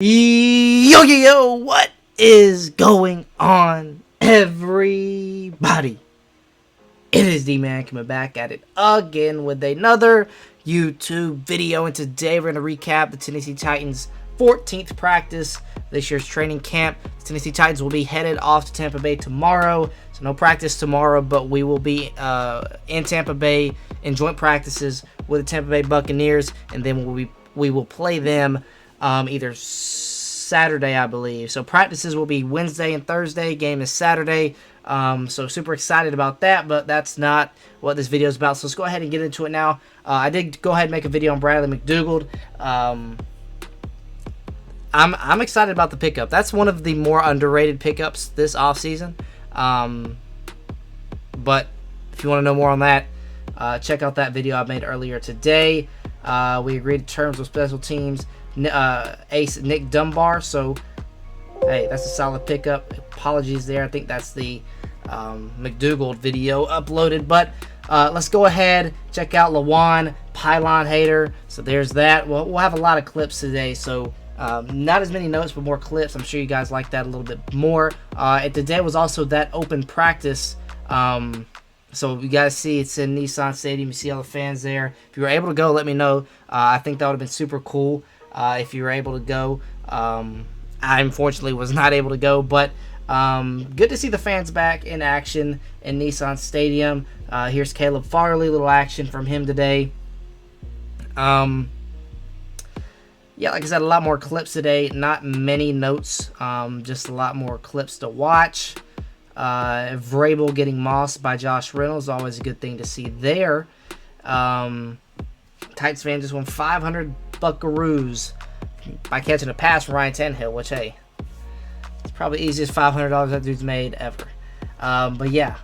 Yo, what is going on, everybody? It is D-Man coming back at it again with another YouTube video, and today we're going to recap the Tennessee Titans' 14th practice, this year's training camp. The Tennessee Titans will be headed off to Tampa Bay tomorrow, so no practice tomorrow, but we will be in Tampa Bay in joint practices with the Tampa Bay Buccaneers, and then we will play them either Saturday, I believe. So practices will be Wednesday and Thursday. Game is Saturday. So super excited about that, but that's not what this video is about. So let's go ahead and get into it now. I did go ahead and make a video on Bradley McDougald. I'm excited about the pickup. That's one of the more underrated pickups this offseason. But if you want to know more on that, check out that video I made earlier today. We agreed to terms with special teams ace Nick Dunbar, so hey, that's a solid pickup. Apologies there, I think that's the McDougald video uploaded, but let's go ahead, check out Lawan Pylon Hater. So there's that. We'll have a lot of clips today, so not as many notes but more clips. I'm sure you guys like that a little bit more. Today was also that open practice, so you guys see it's in Nissan Stadium. You see all the fans there. If you were able to go, let me know. I think that would have been super cool if you were able to go. I unfortunately was not able to go, but good to see the fans back in action in Nissan Stadium. Here's Caleb Farley, little action from him today. Yeah, like I said, a lot more clips today. Not many notes, just a lot more clips to watch. Vrabel getting mossed by Josh Reynolds, always a good thing to see there. Titans fan just won 500 buckaroos by catching a pass from Ryan Tannehill, which, hey, it's probably the easiest $500 that dude's made ever. But yeah,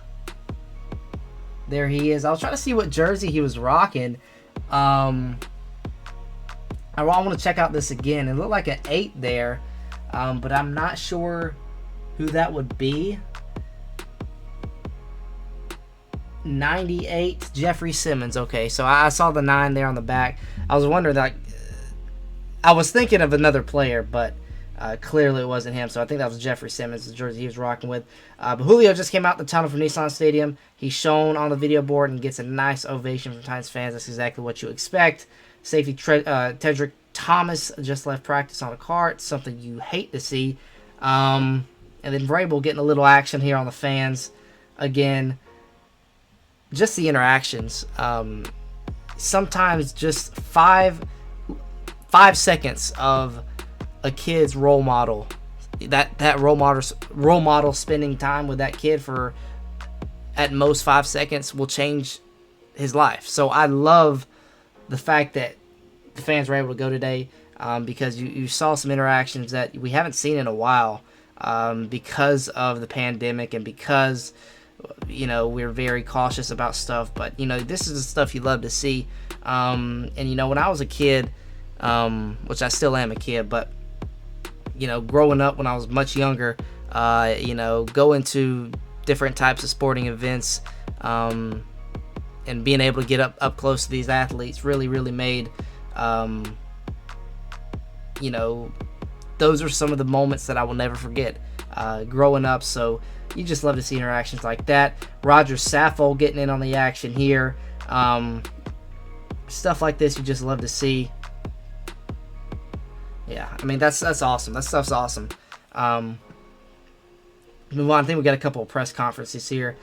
there he is. I was trying to see what jersey he was rocking. I want to check out this again. It looked like an 8 there, but I'm not sure who that would be. 98 Jeffrey Simmons. Okay, so I saw the 9 there on the back. I was wondering, like, I was thinking of another player, but clearly it wasn't him. So I think that was Jeffrey Simmons, the jersey he was rocking with. But Julio just came out the tunnel from Nissan Stadium. He's shown on the video board and gets a nice ovation from Titans fans. That's exactly what you expect. Safety Tedrick Thomas just left practice on a cart, something you hate to see. And then Vrabel getting a little action here on the fans. Again, just the interactions. Sometimes just five seconds of a kid's role model, that role model spending time with that kid for at most 5 seconds will change his life. So I love the fact that the fans were able to go today, because you saw some interactions that we haven't seen in a while, because of the pandemic and because we're very cautious about stuff. But this is the stuff you love to see. And when I was a kid, which I still am a kid, but growing up when I was much younger, going to different types of sporting events, and being able to get up close to these athletes really made, those are some of the moments that I will never forget growing up. So you just love to see interactions like that. Roger Saffold getting in on the action here. Stuff like this you just love to see. Yeah, I mean, that's awesome. That stuff's awesome. Move on. I think we got a couple of press conferences here,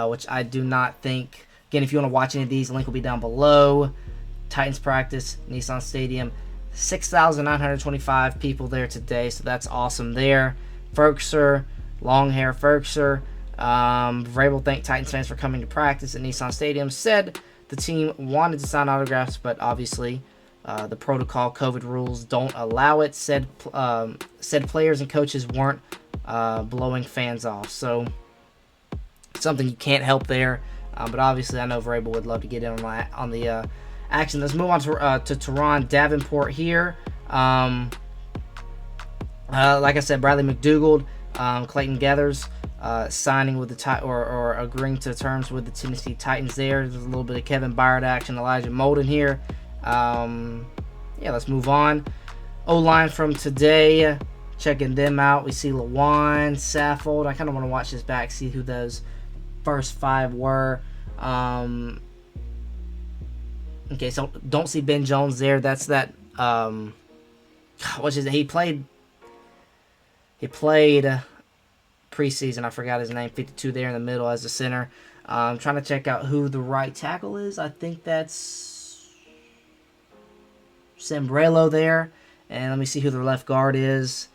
which I do not think. Again, if you want to watch any of these, the link will be down below. Titans practice, Nissan Stadium. 6,925 people there today, so that's awesome there. Ferkser, long hair Ferkser. Vrabel thanked Titans fans for coming to practice at Nissan Stadium. Said the team wanted to sign autographs, but obviously the protocol COVID rules don't allow it. Said players and coaches weren't blowing fans off. So something you can't help there. But obviously I know Vrabel would love to get in on the action. Let's move on to Teron Davenport here. Like I said, Bradley McDougald, Clayton Gathers signing with the or agreeing to terms with the Tennessee Titans there. There's a little bit of Kevin Byard action, Elijah Molden here. Yeah, let's move on. O-line from today, checking them out. We see Lawan, Saffold. I kind of want to watch this back, see who those first 5 were. Okay, so don't see Ben Jones there. That's that. What's his? He played preseason. I forgot his name. 52 there in the middle as the center. I'm trying to check out who the right tackle is. I think that's Sambrello there. And let me see who the left guard is.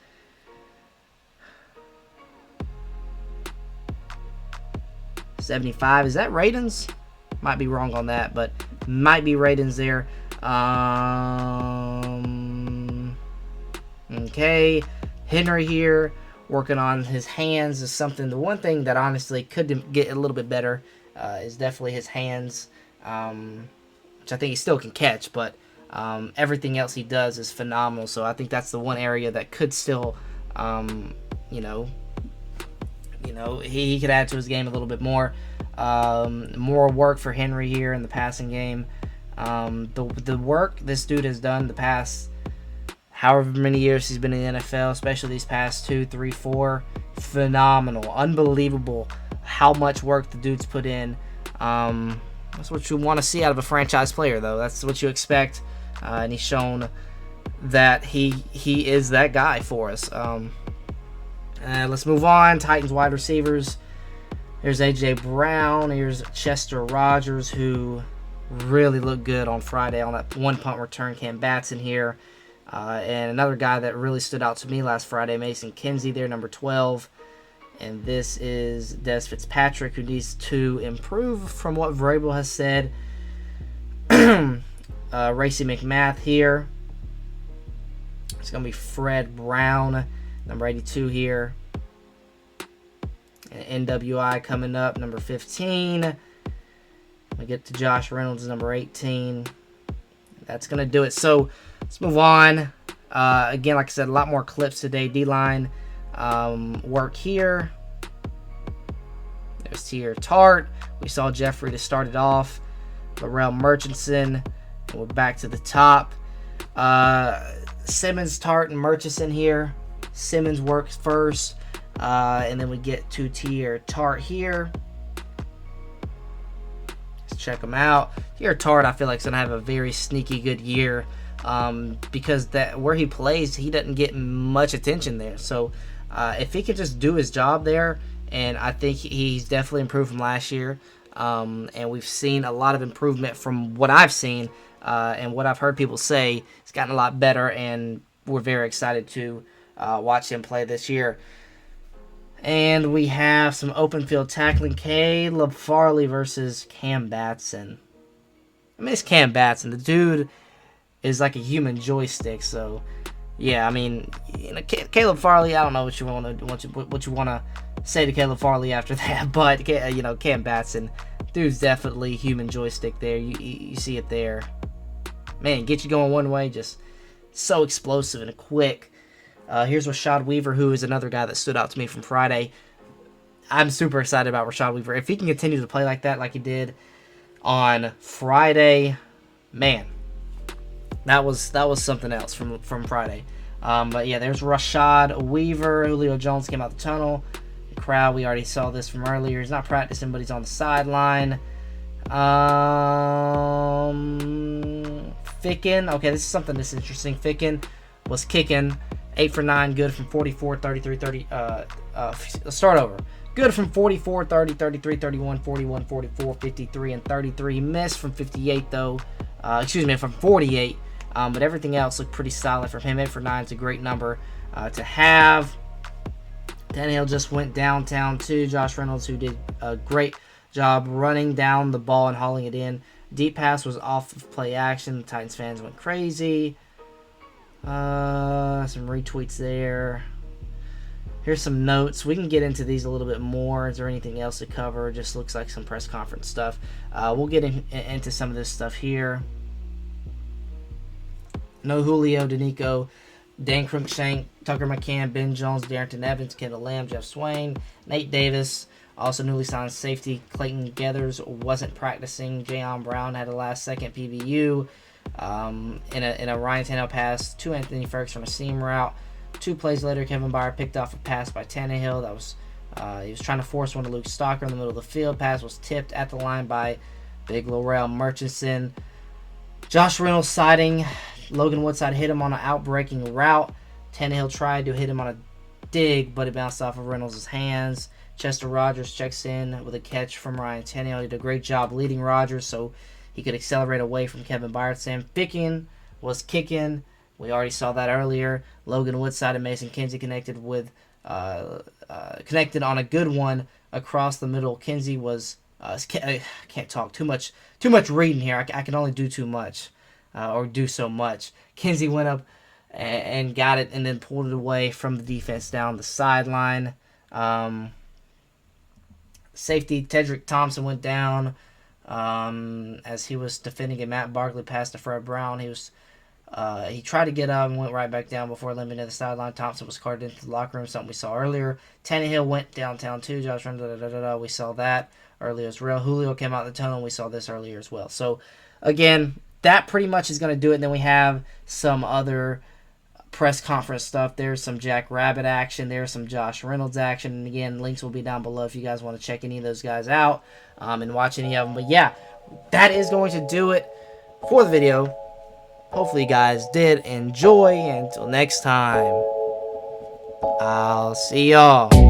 $75. Is that Raidens? Might be wrong on that, but might be Raidens there. Okay. Henry here, working on his hands is something. The one thing that honestly could get a little bit better is definitely his hands, which I think he still can catch, but everything else he does is phenomenal. So I think that's the one area that could still, he could add to his game a little bit more. More work for Henry here in the passing game. The work this dude has done the past however many years he's been in the NFL, especially these past 2, 3, 4, phenomenal, unbelievable how much work the dude's put in. That's what you want to see out of a franchise player, though. That's what you expect, and he's shown that he is that guy for us. Let's move on. Titans wide receivers. Here's A.J. Brown. Here's Chester Rogers, who really looked good on Friday on that one punt return. Cam Batson here. And another guy that really stood out to me last Friday, Mason Kinsey there, number 12. And this is Des Fitzpatrick, who needs to improve from what Vrabel has said. Racy McMath here. It's going to be Fred Brown, number 82 here. And NWI coming up, number 15. We get to Josh Reynolds, number 18. That's going to do it. So let's move on. Again, like I said, a lot more clips today. D-line work here. There's Tier Tart. We saw Jeffrey to start it off. Larrell Murchison. And we're back to the top. Simmons, Tart, and Murchison here. Simmons works first. And then we get to Tier Tart here. Let's check them out. Tier Tart, I feel like, is going to have a very sneaky good year. Because that where he plays, he doesn't get much attention there. So if he could just do his job there, and I think he's definitely improved from last year. And we've seen a lot of improvement from what I've seen and what I've heard people say. It's gotten a lot better, and we're very excited to watch him play this year. And we have some open field tackling. Caleb Farley versus Cam Batson. I mean, it's Cam Batson. The dude is like a human joystick. So, yeah, I mean, Caleb Farley. I don't know what you want to say to Caleb Farley after that, but Cam Batson, dude's definitely human joystick there. You see it there, man. Get you going one way, just so explosive and quick. Here's Rashad Weaver, who is another guy that stood out to me from Friday. I'm super excited about Rashad Weaver. If he can continue to play like that, like he did on Friday, man, that was something else from Friday. But yeah, there's Rashad Weaver. Julio Jones came out the tunnel. The crowd, we already saw this from earlier. He's not practicing, but he's on the sideline. Ficken. Okay, this is something that's interesting. Ficken was kicking 8 for 9, good from 44, 33, 30. Let's start over. Good from 44, 30, 33, 31, 41, 44, 53, and 33. He missed from 58, though. From 48. But everything else looked pretty solid from him. 8 for 9 is a great number to have. Tannehill just went downtown too. Josh Reynolds, who did a great job running down the ball and hauling it in. Deep pass was off of play action. The Titans fans went crazy. Some retweets there. Here's some notes. We can get into these a little bit more. Is there anything else to cover? Just looks like some press conference stuff. We'll get into some of this stuff here. No Julio, Danico, Dan Cruikshank, Tucker McCann, Ben Jones, Darrington Evans, Kendall Lamb, Jeff Swain, Nate Davis, also newly signed safety Clayton Geathers wasn't practicing. Jayon Brown had a last-second PBU. in a Ryan Tannehill pass to Anthony Ferguson from a seam route. 2 plays later, Kevin Byard picked off a pass by Tannehill. That was he was trying to force one to Luke Stalker in the middle of the field. Pass was tipped at the line by Big Laurel Murchison. Josh Reynolds siding. Logan Woodside hit him on an outbreaking route. Tannehill tried to hit him on a dig, but it bounced off of Reynolds' hands. Chester Rogers checks in with a catch from Ryan Tannehill. He did a great job leading Rogers so he could accelerate away from Kevin Byard. Sam Ficken was kicking. We already saw that earlier. Logan Woodside and Mason Kinsey connected on a good one across the middle. Kinsey was I can't talk too much reading here. I can only do too much or do so much. Kinsey went up and got it and then pulled it away from the defense down the sideline. Safety Tedrick Thompson went down as he was defending a Matt Barkley pass to Fred Brown. He tried to get up and went right back down before limping to the sideline. Thompson was carted into the locker room, something we saw earlier. Tannehill went downtown too. Josh Reynolds, we saw that earlier as well. Julio came out of the tunnel, and we saw this earlier as well. So, again, that pretty much is going to do it. And then we have some other press conference stuff. There's some Jack Rabbit action. There's some Josh Reynolds action. And, again, links will be down below if you guys want to check any of those guys out and watch any of them. But, yeah, that is going to do it for the video. Hopefully you guys did enjoy. Until next time, I'll see y'all.